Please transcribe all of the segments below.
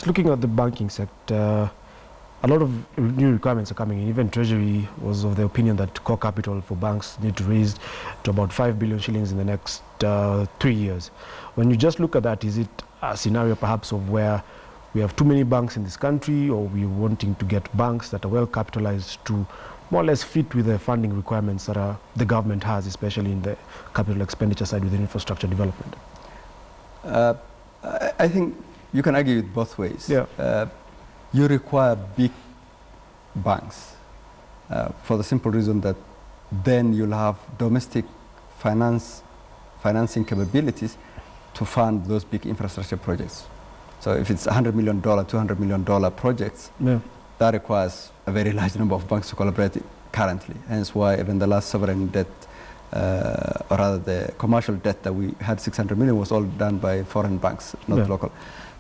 Looking at the banking sector, a lot of new requirements are coming in. Even Treasury was of the opinion that core capital for banks need to raise to about 5 billion shillings in the next 3 years. When you just look at that, is it a scenario perhaps of where we have too many banks in this country, or we're wanting to get banks that are well capitalized to more or less fit with the funding requirements that the government has, especially in the capital expenditure side with infrastructure development? I think you can argue it both ways. Yeah. You require big banks for the simple reason that then you'll have domestic financing capabilities to fund those big infrastructure projects. So if it's $100 million, $200 million projects, yeah, that requires a very large number of banks to collaborate currently. Hence why even the last sovereign debt, or rather the commercial debt that we had 600 million was all done by foreign banks, not, yeah, local.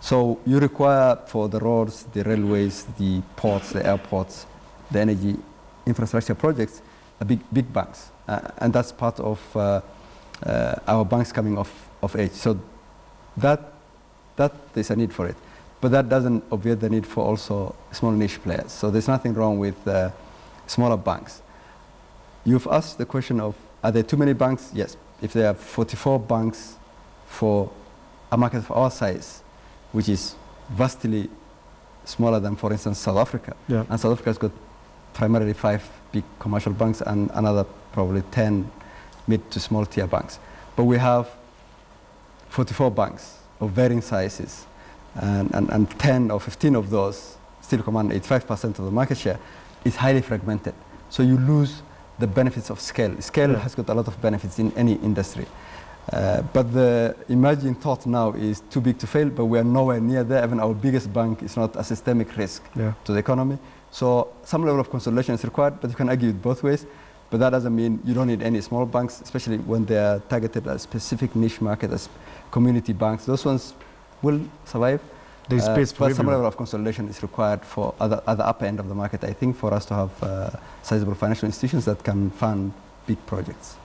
So you require for the roads, the railways, the ports, the airports, the energy infrastructure projects, big banks. And that's part of our banks coming of age. So that there's a need for it. But that doesn't obviate the need for also small niche players. So there's nothing wrong with smaller banks. You've asked the question of, are there too many banks? Yes. If there are 44 banks for a market of our size, which is vastly smaller than, for instance, South Africa. Yeah. And South Africa's got primarily 5 big commercial banks and another probably 10 mid to small tier banks. But we have 44 banks of varying sizes, and 10 or 15 of those still command 85% of the market share. It's highly fragmented. So you lose the benefits of scale. Scale, yeah, has got a lot of benefits in any industry. But the emerging thought now is too big to fail, but we are nowhere near there. Even our biggest bank is not a systemic risk, yeah, to the economy. So some level of consolidation is required, but you can argue it both ways. But that doesn't mean you don't need any small banks, especially when they are targeted at a specific niche market as community banks. Those ones will survive. There's space for but some level of consolidation is required for other upper end of the market, I think, for us to have sizable financial institutions that can fund big projects.